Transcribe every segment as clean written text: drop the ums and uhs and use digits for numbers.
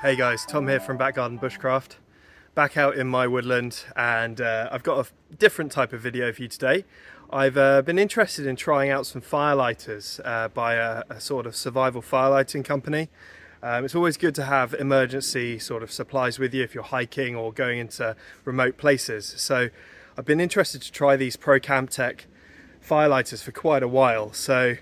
Hey guys, Tom here from Back Garden Bushcraft. Back out in my woodland, and I've got a different type of video for you today. I've been interested in trying out some firelighters by a sort of survival firelighting company. It's always good to have emergency sort of supplies with you if you're hiking or going into remote places. So I've been interested to try these Procamptek Firelighters for quite a while. So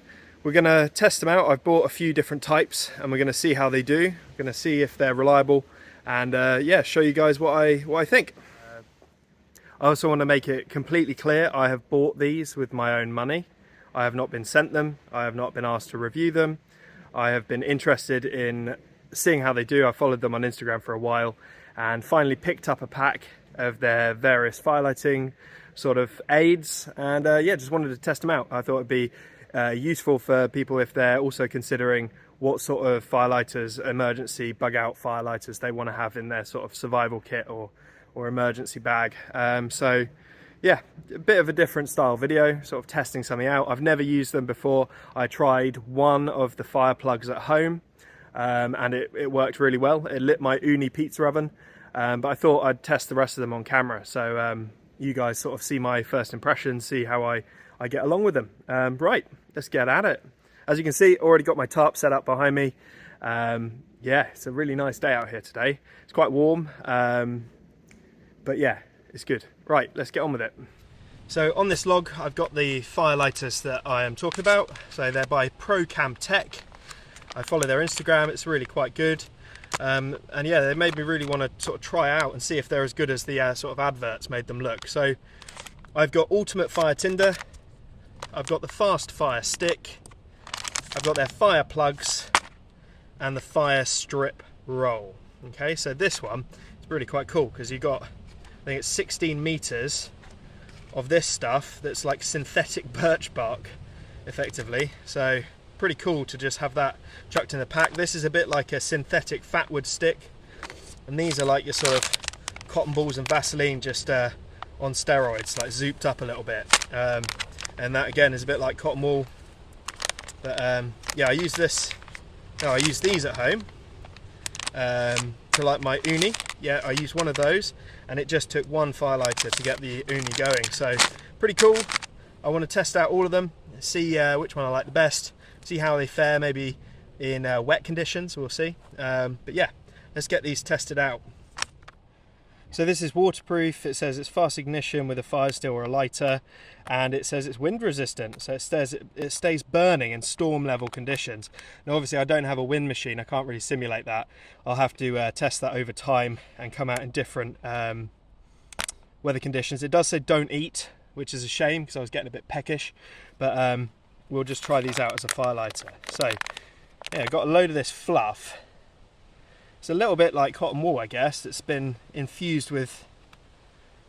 we're going to test them out. I've bought a few different types and we're going to see how they do. We're going to see if they're reliable and yeah, show you guys what I think. I also want to make it completely clear, I have bought these with my own money. I have not been sent them. I have not been asked to review them. I have been interested in seeing how they do. I followed them on Instagram for a while and finally picked up a pack of their various firelighting sort of aids, and yeah, just wanted to test them out. I thought it'd be useful for people if they're also considering what sort of firelighters, emergency bug out firelighters they want to have in their sort of survival kit or emergency bag. So yeah, a bit of a different style video, sort of testing something out. I've never used them before. I tried one of the fire plugs at home and it worked really well. It lit my uni pizza oven, but I thought I'd test the rest of them on camera. So you guys sort of see my first impressions, see how I get along with them. Right, let's get at it. As you can see, already got my tarp set up behind me. Yeah, it's a really nice day out here today. It's quite warm, but yeah, it's good. Right, let's get on with it. So on this log, I've got the firelighters that I am talking about. So they're by Procamptek. I follow their Instagram, it's really quite good. And yeah, they made me really want to sort of try out and see if they're as good as the sort of adverts made them look. So I've got ultimate fire tinder, I've got the fast fire stick, I've got their fire plugs and the fire strip roll. Okay, so this one is really quite cool because you got, I think it's 16 meters of this stuff that's like synthetic birch bark effectively. So pretty cool to just have that chucked in the pack. This is a bit like a synthetic fatwood stick, and these are like your sort of cotton balls and Vaseline just on steroids, like zooped up a little bit. And that again is a bit like cotton wool. But yeah, I use these at home to light my uni. Yeah, I used one of those and it just took one firelighter to get the uni going. So pretty cool. I want to test out all of them, see which one I like the best, see how they fare maybe in wet conditions, we'll see. But yeah, let's get these tested out. So this is waterproof. It says it's fast ignition with a fire steel or a lighter, and it says it's wind resistant, so it stays burning in storm level conditions. Now obviously I don't have a wind machine, I can't really simulate that. I'll have to test that over time and come out in different weather conditions. It does say don't eat, which is a shame because I was getting a bit peckish, but we'll just try these out as a firelighter. So yeah, got a load of this fluff. It's a little bit like cotton wool, I guess. It's been infused with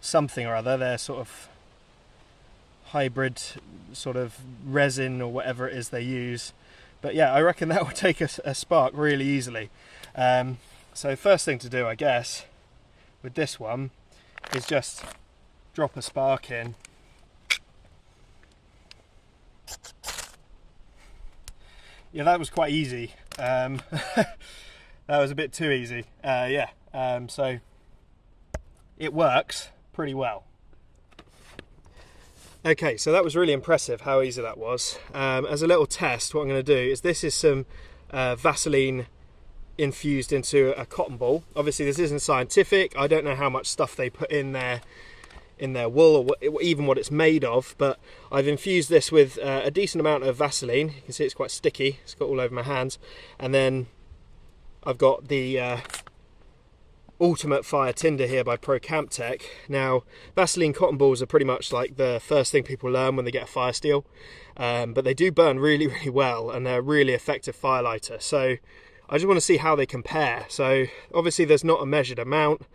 something or other. They're sort of hybrid sort of resin or whatever it is they use. But yeah, I reckon that would take a spark really easily. So first thing to do, I guess, with this one is just drop a spark in. Yeah, that was quite easy. That was a bit too easy. Yeah, so it works pretty well. Okay, so that was really impressive how easy that was. As a little test, what I'm going to do is this is some Vaseline infused into a cotton ball. Obviously this isn't scientific. I don't know how much stuff they put in their wool or even what it's made of, but I've infused this with a decent amount of Vaseline. You can see it's quite sticky. It's got all over my hands. And then I've got the Ultimate Fire Tinder here by Procamptek. Now, Vaseline cotton balls are pretty much like the first thing people learn when they get a fire steel, but they do burn really, really well, and they're a really effective firelighter. So I just want to see how they compare. So obviously there's not a measured amount.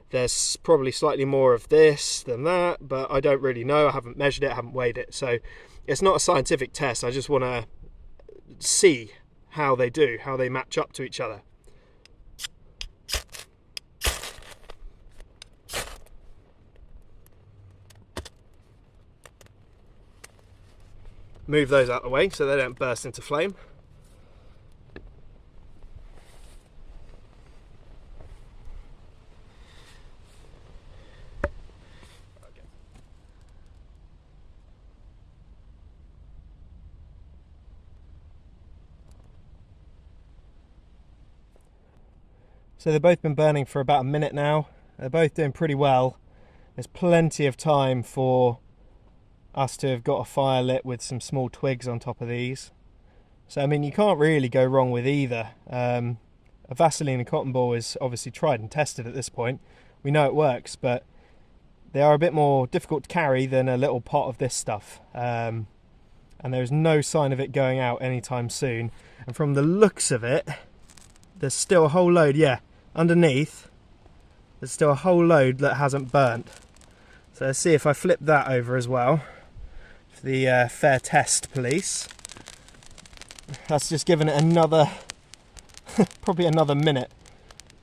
There's probably slightly more of this than that, but I don't really know. I haven't measured it, I haven't weighed it. So it's not a scientific test. I just want to see how they do, how they match up to each other. Move those out of the way so they don't burst into flame. So they've both been burning for about a minute now. They're both doing pretty well. There's plenty of time for us to have got a fire lit with some small twigs on top of these. So I mean, you can't really go wrong with either. A Vaseline and cotton ball is obviously tried and tested at this point. We know it works, but they are a bit more difficult to carry than a little pot of this stuff. And there's no sign of it going out anytime soon. And from the looks of it, there's still a whole load, yeah, underneath, there's still a whole load that hasn't burnt. So let's see if I flip that over as well for the fair test police. That's just given it another, probably another minute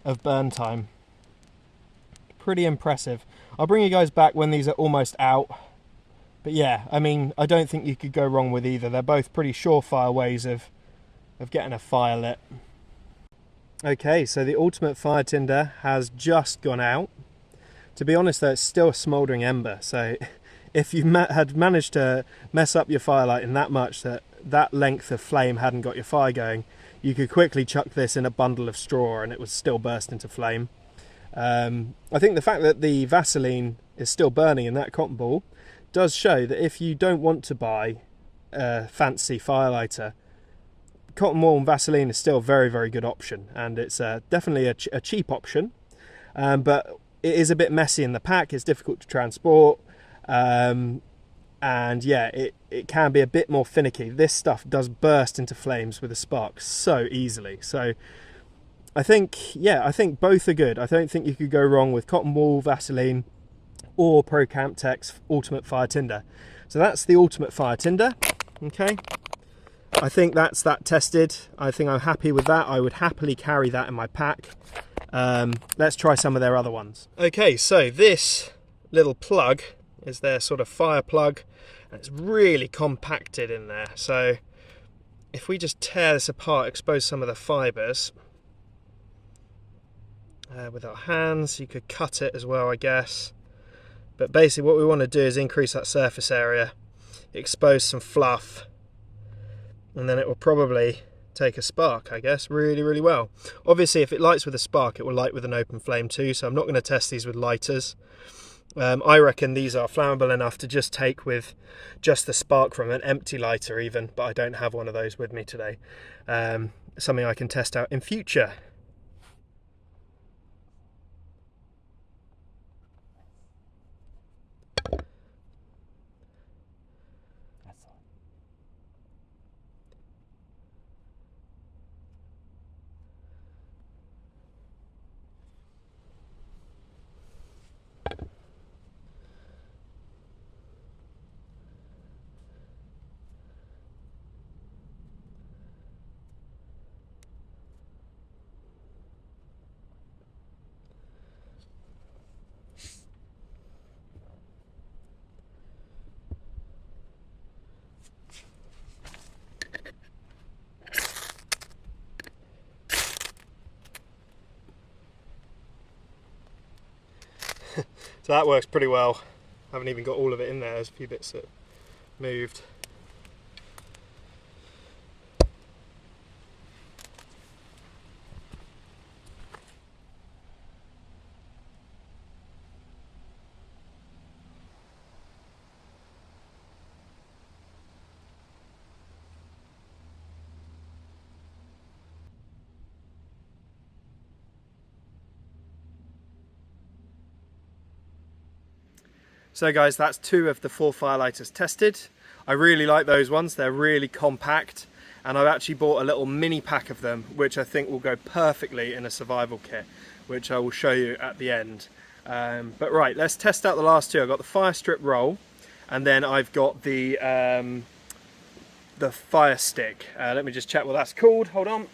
of burn time. Pretty impressive. I'll bring you guys back when these are almost out. But yeah, I mean, I don't think you could go wrong with either. They're both pretty surefire ways of getting a fire lit. Okay, so the ultimate fire tinder has just gone out. To be honest though, it's still a smouldering ember. So if you had managed to mess up your firelight in that much that that length of flame hadn't got your fire going, you could quickly chuck this in a bundle of straw and it would still burst into flame. I think the fact that the Vaseline is still burning in that cotton ball does show that if you don't want to buy a fancy firelighter, cotton wool and Vaseline is still a very, very good option, and it's definitely a cheap option, but it is a bit messy in the pack. It's difficult to transport, and yeah, it can be a bit more finicky. This stuff does burst into flames with a spark so easily. So I think both are good. I don't think you could go wrong with cotton wool, Vaseline, or Procamptek's Ultimate Fire Tinder. So that's the Ultimate Fire Tinder. Okay, I think that's that tested. I think I'm happy with that. I would happily carry that in my pack. Let's try some of their other ones. Okay, so this little plug is their sort of fire plug, and it's really compacted in there. So if we just tear this apart, expose some of the fibers with our hands, you could cut it as well, I guess. But basically what we want to do is increase that surface area, expose some fluff, and then it will probably take a spark, I guess, really, really well. Obviously, if it lights with a spark, it will light with an open flame too, so I'm not going to test these with lighters. I reckon these are flammable enough to just take with just the spark from an empty lighter even, but I don't have one of those with me today. Something I can test out in future. So that works pretty well. Haven't even got all of it in there, there's a few bits that moved. So guys, that's 2 of the 4 firelighters tested. I really like those ones. They're really compact, and I've actually bought a little mini pack of them, which I think will go perfectly in a survival kit, which I will show you at the end. But right, let's test out the last 2. I've got the fire strip roll, and then I've got the fire stick. Let me just check what that's called. Hold on.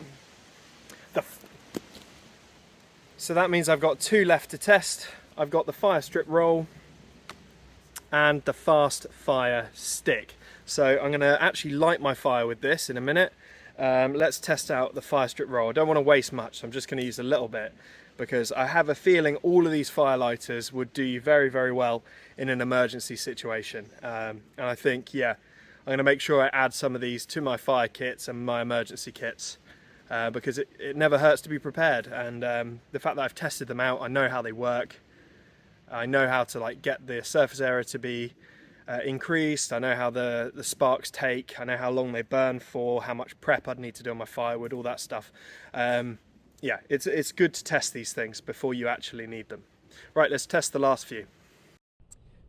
So that means I've got 2 left to test. I've got the fire strip roll and the fast fire stick. So I'm going to actually light my fire with this in a minute. Let's test out the fire strip roll. I don't want to waste much, so I'm just going to use a little bit, because I have a feeling all of these firelighters would do you very, very well in an emergency situation. And I think, yeah, I'm going to make sure I add some of these to my fire kits and my emergency kits. because it never hurts to be prepared. And the fact that I've tested them out, I know how they work. I know how to like get the surface area to be increased. I know how the sparks take. I know how long they burn for, how much prep I'd need to do on my firewood, all that stuff. Yeah, it's good to test these things before you actually need them. Right, let's test the last few.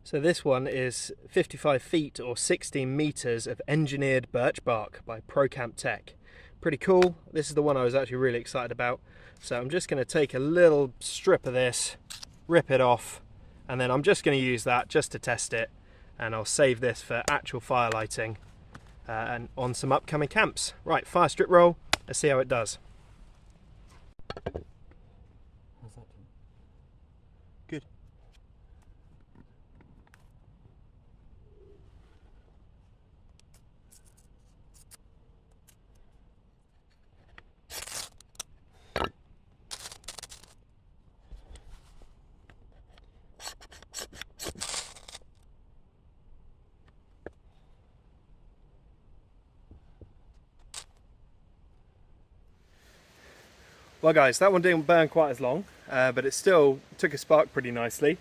So this one is 55 feet or 16 meters of engineered birch bark by Procamptek. Pretty cool. This is the one I was actually really excited about. So I'm just going to take a little strip of this, rip it off, and then I'm just going to use that just to test it, and I'll save this for actual fire lighting and on some upcoming camps. Right, fire strip roll, let's see how it does. How's that doing? Good. Well guys, that one didn't burn quite as long, but it still took a spark pretty nicely.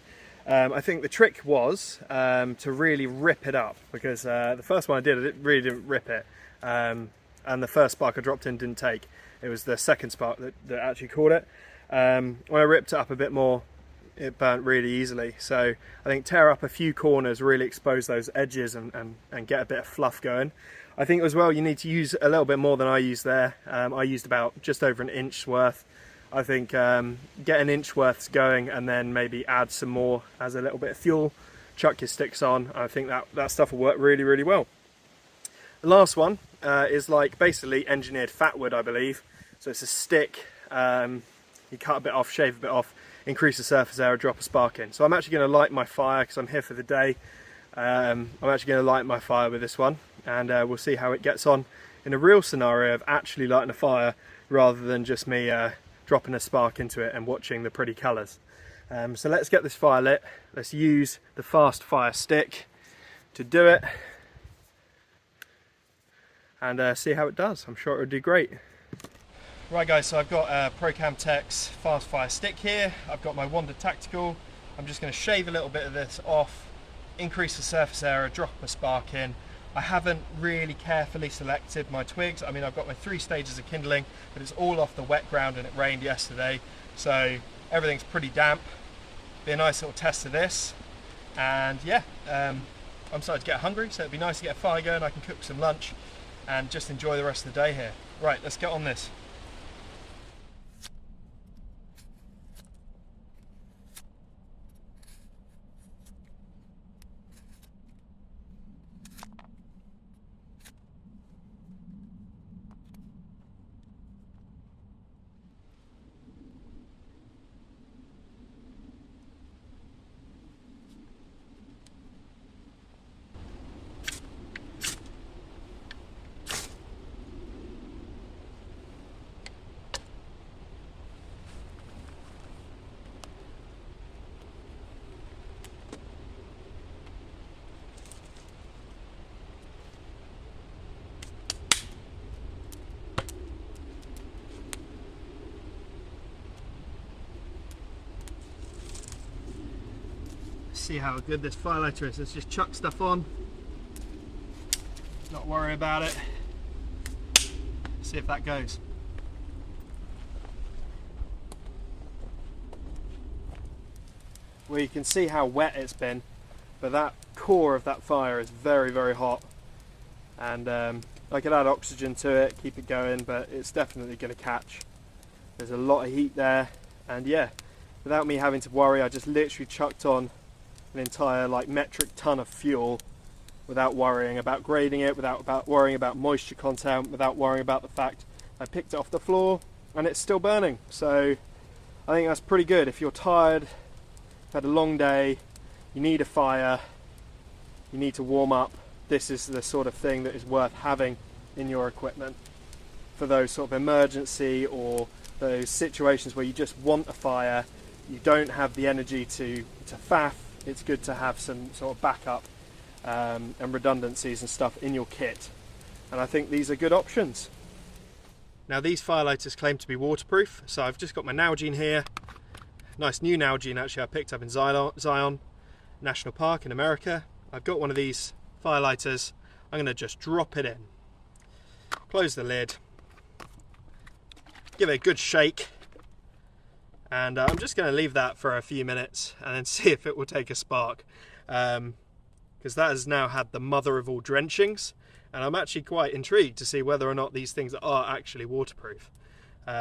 I think the trick was to really rip it up, because the first one I did, it really didn't rip it. And the first spark I dropped in didn't take. It was the second spark that actually caught it. When I ripped it up a bit more, it burnt really easily. So I think tear up a few corners, really expose those edges and get a bit of fluff going. I think as well you need to use a little bit more than I used there. I used about just over an inch worth. I think get an inch worth going and then maybe add some more as a little bit of fuel, chuck your sticks on. I think that stuff will work really, really well. The last one is like basically engineered fat wood, I believe. So it's a stick, you cut a bit off, shave a bit off, increase the surface area, drop a spark in. So I'm actually going to light my fire because I'm here for the day. I'm actually going to light my fire with this one, and we'll see how it gets on in a real scenario of actually lighting a fire rather than just me dropping a spark into it and watching the pretty colours. So let's get this fire lit. Let's use the fast fire stick to do it and see how it does. I'm sure it will do great. Right guys, so I've got Procamptek's fast fire stick here. I've got my Wander Tactical. I'm just going to shave a little bit of this off, increase the surface area, drop a spark in. I haven't really carefully selected my twigs. I mean, I've got my 3 stages of kindling, but it's all off the wet ground and it rained yesterday, so everything's pretty damp. Be a nice little test of this, and yeah, I'm starting to get hungry, so it'd be nice to get a fire going. I can cook some lunch and just enjoy the rest of the day here. Right, let's get on this. See how good this firelighter is. Let's just chuck stuff on, not worry about it, see if that goes. Well, you can see how wet it's been, but that core of that fire is very, very hot, and I could add oxygen to it, keep it going, but it's definitely going to catch. There's a lot of heat there, and yeah, without me having to worry, I just literally chucked on an entire like metric ton of fuel without worrying about grading it, without worrying about moisture content, without worrying about the fact I picked it off the floor and it's still burning. So I think that's pretty good. If you're tired, had a long day, you need a fire, you need to warm up, this is the sort of thing that is worth having in your equipment for those sort of emergency or those situations where you just want a fire, you don't have the energy to faff. It's good to have some sort of backup and redundancies and stuff in your kit, and I think these are good options. Now these firelighters claim to be waterproof, so I've just got my Nalgene here. Nice new Nalgene actually I picked up in Zion National Park in America. I've got one of these firelighters. I'm going to just drop it in. Close the lid. Give it a good shake. And I'm just going to leave that for a few minutes and then see if it will take a spark. Because that has now had the mother of all drenchings. And I'm actually quite intrigued to see whether or not these things are actually waterproof.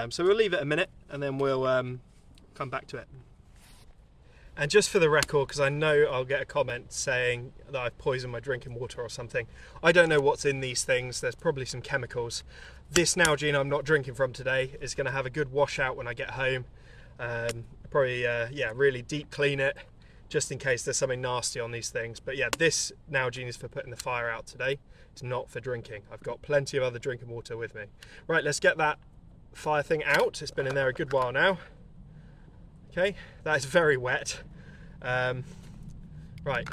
So we'll leave it a minute and then we'll come back to it. And just for the record, because I know I'll get a comment saying that I've poisoned my drinking water or something, I don't know what's in these things. There's probably some chemicals. This Nalgene I'm not drinking from today is going to have a good wash out when I get home. Probably really deep clean it just in case there's something nasty on these things. But yeah, this Nalgene is for putting the fire out today. It's not for drinking. I've got plenty of other drinking water with me. Right, let's get that fire thing out. It's been in there a good while now. Okay, that is very wet. Right,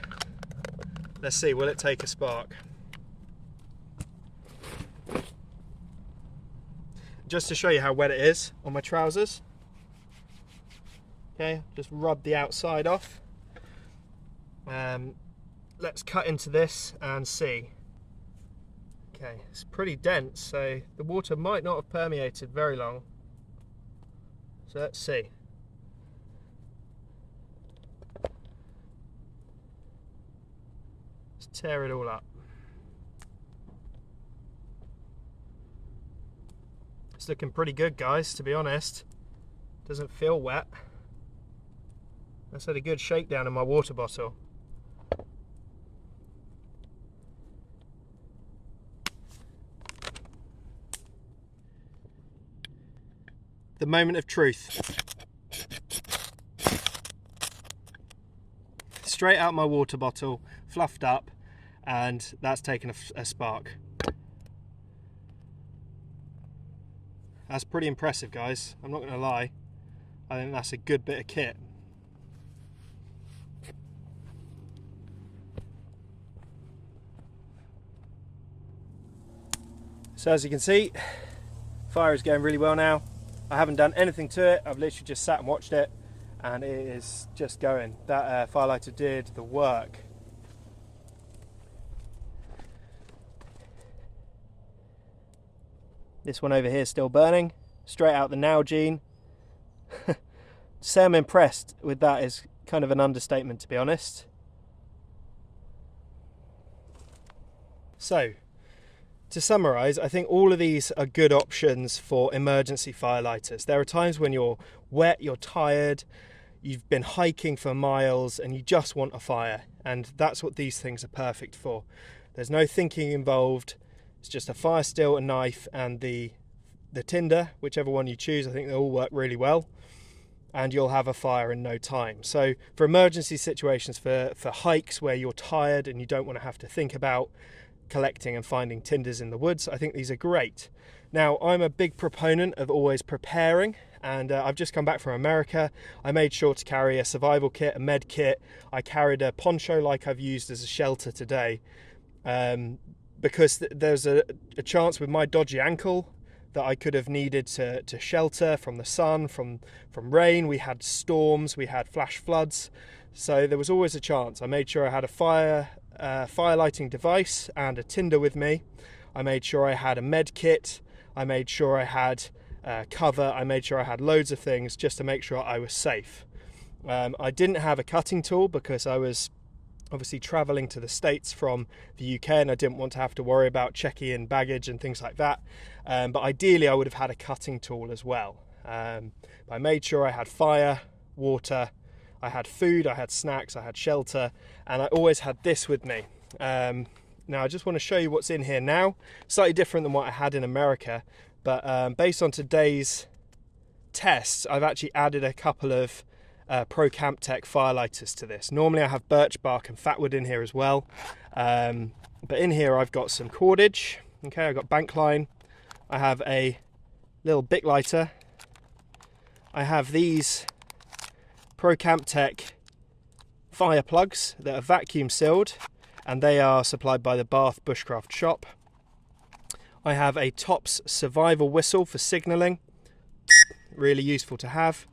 let's see, will it take a spark? Just to show you how wet it is on my trousers. Okay, just rub the outside off. Let's cut into this and see. Okay, it's pretty dense, so the water might not have permeated very long. So let's see. Let's tear it all up. It's looking pretty good, guys, to be honest. Doesn't feel wet. Let's had a good shakedown in my water bottle. The moment of truth. Straight out my water bottle, fluffed up, and that's taken a spark. That's pretty impressive, guys. I'm not going to lie. I think that's a good bit of kit. So as you can see, fire is going really well now. I haven't done anything to it. I've literally just sat and watched it, and it is just going. That firelighter did the work. This one over here is still burning, straight out the Nalgene. To say I'm impressed with that is kind of an understatement, to be honest. So, to summarise, I think all of these are good options for emergency firelighters. There are times when you're wet, you're tired, you've been hiking for miles and you just want a fire, and that's what these things are perfect for. There's no thinking involved. It's just a fire still, a knife, and the tinder, whichever one you choose. I think they all work really well, and you'll have a fire in no time. So for emergency situations, for hikes where you're tired and you don't want to have to think about collecting and finding tinders in the woods, I think these are great. Now, I'm a big proponent of always preparing, and I've just come back from America. I made sure to carry a survival kit, a med kit. I carried a poncho like I've used as a shelter today, because there's a chance with my dodgy ankle that I could have needed to shelter from the sun, from rain. We had storms, we had flash floods, so there was always a chance. I made sure I had a fire lighting device and a tinder with me. I made sure I had a med kit. I made sure I had cover. I made sure I had loads of things just to make sure I was safe. I didn't have a cutting tool because I was obviously traveling to the States from the UK, and I didn't want to have to worry about checking in baggage and things like that. But ideally I would have had a cutting tool as well. I made sure I had fire, water, I had food, I had snacks, I had shelter, and I always had this with me. Now I just want to show you what's in here now. Slightly different than what I had in America, but based on today's tests, I've actually added a couple of Procamptek Firelighters to this. Normally I have birch bark and fatwood in here as well, but in here I've got some cordage. Okay, I've got bank line. I have a little bic lighter. I have these Procamptek fire plugs that are vacuum sealed, and they are supplied by the Bath Bushcraft shop. I have a Tops survival whistle for signalling, really useful to have.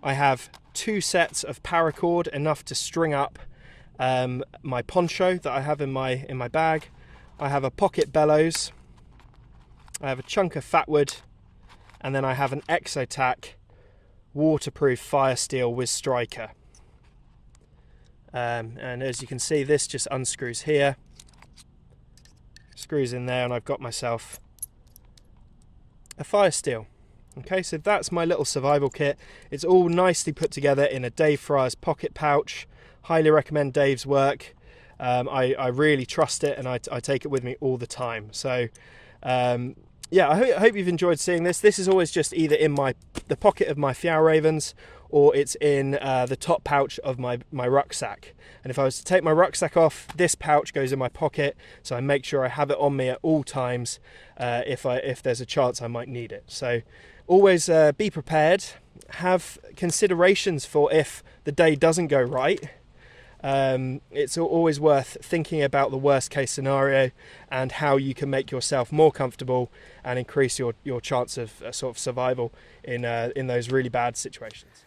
I have 2 sets of paracord, enough to string up my poncho that I have in my bag. I have a pocket bellows, I have a chunk of fat wood, and then I have an Exotac waterproof fire steel with striker. And as you can see, this just unscrews here, screws in there, and I've got myself a fire steel. Okay, so that's my little survival kit. It's all nicely put together in a Dave Friars pocket pouch. Highly recommend Dave's work. I really trust it, and I take it with me all the time. So yeah, I hope you've enjoyed seeing this. This is always just either in the pocket of my Fjällrävens, or it's in the top pouch of my rucksack. And if I was to take my rucksack off, this pouch goes in my pocket, so I make sure I have it on me at all times if there's a chance I might need it. So always be prepared. Have considerations for if the day doesn't go right. It's always worth thinking about the worst case scenario and how you can make yourself more comfortable and increase your chance of sort of survival in those really bad situations.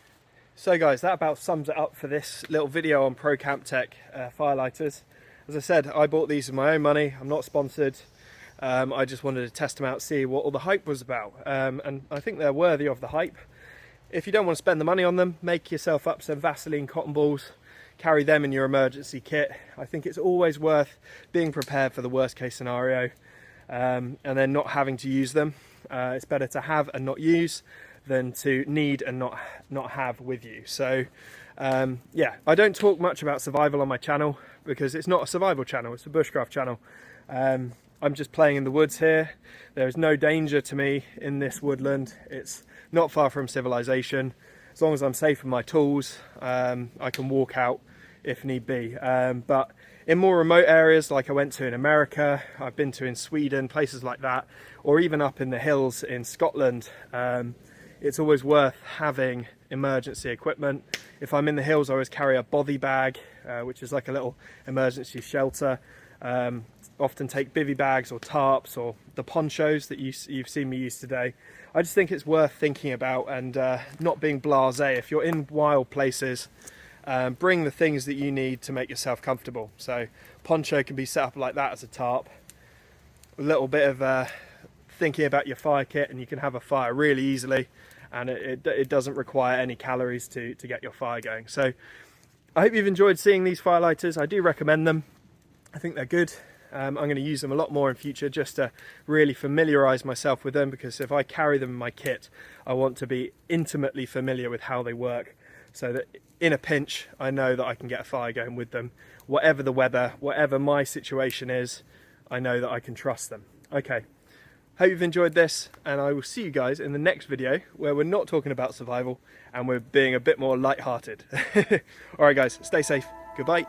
So guys, that about sums it up for this little video on Procamptek Firelighters. As I said, I bought these with my own money. I'm not sponsored. I just wanted to test them out, see what all the hype was about. And I think they're worthy of the hype. If you don't want to spend the money on them, make yourself up some Vaseline cotton balls. Carry them in your emergency kit. I think it's always worth being prepared for the worst case scenario, and then not having to use them. It's better to have and not use than to need and not have with you. So yeah, I don't talk much about survival on my channel because it's not a survival channel, it's a bushcraft channel. I'm just playing in the woods here. There is no danger to me in this woodland. It's not far from civilization. As long as I'm safe with my tools, I can walk out if need be. But in more remote areas, like I went to in America, I've been to in Sweden, places like that, or even up in the hills in Scotland, it's always worth having emergency equipment. If I'm in the hills, I always carry a bothy bag, which is like a little emergency shelter. Often take bivy bags or tarps or the ponchos that you've seen me use today. I just think it's worth thinking about and not being blasé. If you're in wild places, bring the things that you need to make yourself comfortable. So poncho can be set up like that as a tarp. A little bit of thinking about your fire kit, and you can have a fire really easily, and it doesn't require any calories to get your fire going. So I hope you've enjoyed seeing these firelighters. I do recommend them. I think they're good. I'm going to use them a lot more in future just to really familiarise myself with them, because if I carry them in my kit, I want to be intimately familiar with how they work, so that in a pinch I know that I can get a fire going with them. Whatever the weather, whatever my situation is, I know that I can trust them. Okay, hope you've enjoyed this, and I will see you guys in the next video where we're not talking about survival and we're being a bit more light-hearted. Alright guys, stay safe. Goodbye.